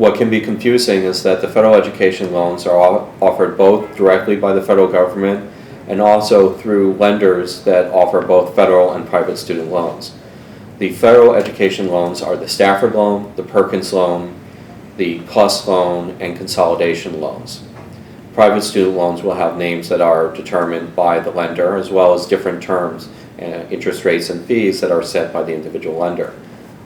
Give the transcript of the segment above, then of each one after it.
What can be confusing is that the federal education loans are offered both directly by the federal government and also through lenders that offer both federal and private student loans. The federal education loans are the Stafford loan, the Perkins loan, the PLUS loan, and consolidation loans. Private student loans will have names that are determined by the lender, as well as different terms, interest rates, and fees that are set by the individual lender.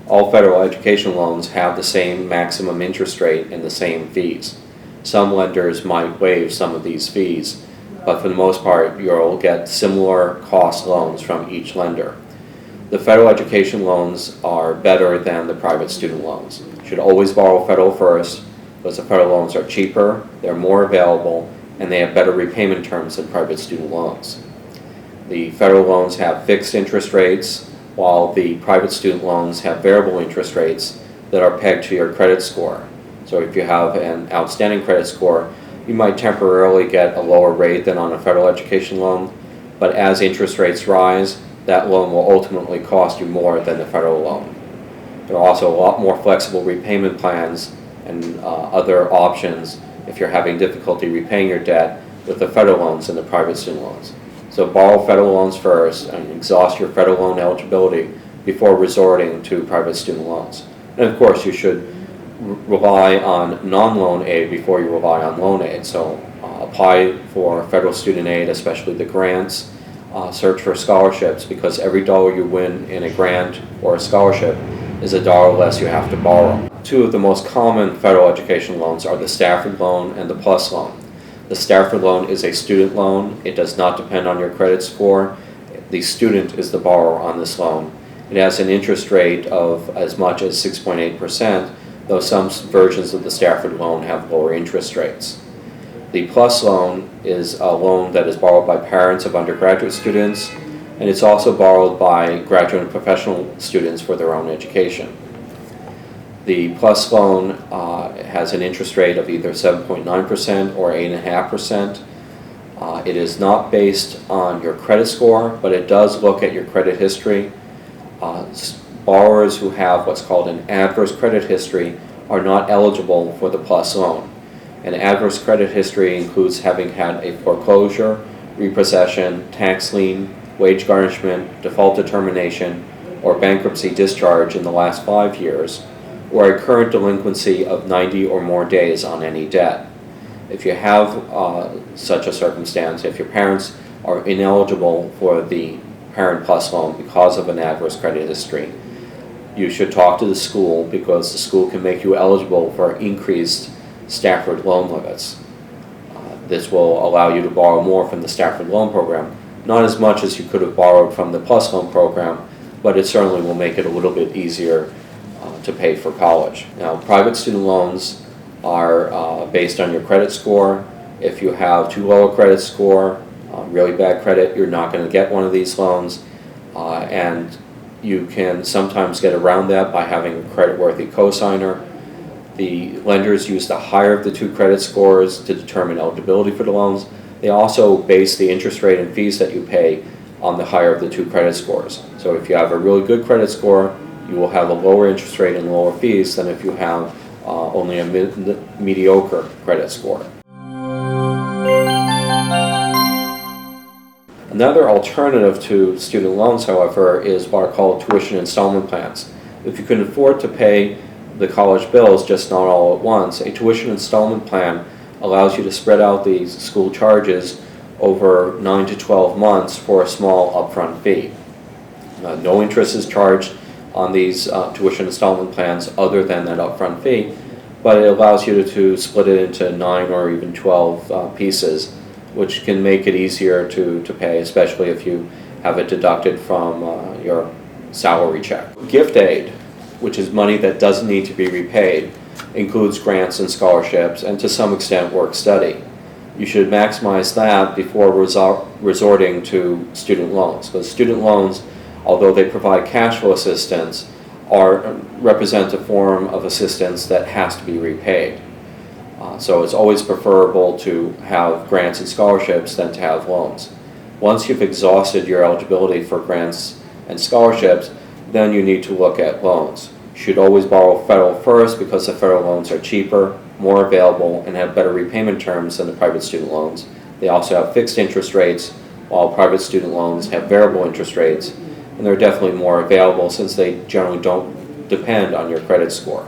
All federal education loans have the same maximum interest rate and the same fees. Some lenders might waive some of these fees, but for the most part, you'll get similar cost loans from each lender. The federal education loans are better than the private student loans. You should always borrow federal first, because the federal loans are cheaper, they're more available, and they have better repayment terms than private student loans. The federal loans have fixed interest rates, while the private student loans have variable interest rates that are pegged to your credit score. So if you have an outstanding credit score, you might temporarily get a lower rate than on a federal education loan, but as interest rates rise, that loan will ultimately cost you more than the federal loan. There are also a lot more flexible repayment plans and other options if you're having difficulty repaying your debt with the federal loans and the private student loans. So borrow federal loans first and exhaust your federal loan eligibility before resorting to private student loans. And of course, you should rely on non-loan aid before you rely on loan aid. So apply for federal student aid, especially the grants. Search for scholarships, because every dollar you win in a grant or a scholarship is a dollar less you have to borrow. Two of the most common federal education loans are the Stafford loan and the PLUS loan. The Stafford loan is a student loan. It does not depend on your credit score. The student is the borrower on this loan. It has an interest rate of as much as 6.8%, though some versions of the Stafford loan have lower interest rates. The PLUS loan is a loan that is borrowed by parents of undergraduate students, and it's also borrowed by graduate and professional students for their own education. The PLUS loan has an interest rate of either 7.9% or 8.5%. It is not based on your credit score, but it does look at your credit history. Borrowers who have what's called an adverse credit history are not eligible for the PLUS loan. An adverse credit history includes having had a foreclosure, repossession, tax lien, wage garnishment, default determination, or bankruptcy discharge in the last 5 years, or a current delinquency of 90 or more days on any debt. If you have such a circumstance, if your parents are ineligible for the Parent PLUS loan because of an adverse credit history, you should talk to the school, because the school can make you eligible for increased Stafford loan limits. This will allow you to borrow more from the Stafford loan program, not as much as you could have borrowed from the PLUS loan program, but it certainly will make it a little bit easier to pay for college. Now, private student loans are based on your credit score. If you have too low a credit score, really bad credit, you're not going to get one of these loans, and you can sometimes get around that by having a credit-worthy cosigner. The lenders use the higher of the two credit scores to determine eligibility for the loans. They also base the interest rate and fees that you pay on the higher of the two credit scores. So if you have a really good credit score, you will have a lower interest rate and lower fees than if you have only a mediocre credit score. Another alternative to student loans, however, is what are called tuition installment plans. If you can afford to pay the college bills, just not all at once, a tuition installment plan allows you to spread out these school charges over 9 to 12 months for a small upfront fee. No interest is charged on these tuition installment plans other than that upfront fee, but it allows you to split it into 9 or even 12 pieces, which can make it easier to pay, especially if you have it deducted from your salary check. Gift aid, which is money that doesn't need to be repaid, includes grants and scholarships, and to some extent work study. You should maximize that before resorting to student loans, because student loans, although they provide cash flow assistance, represent a form of assistance that has to be repaid. So it's always preferable to have grants and scholarships than to have loans. Once you've exhausted your eligibility for grants and scholarships, then you need to look at loans. You should always borrow federal first because the federal loans are cheaper, more available, and have better repayment terms than the private student loans. They also have fixed interest rates, while private student loans have variable interest rates, and they're definitely more available since they generally don't depend on your credit score.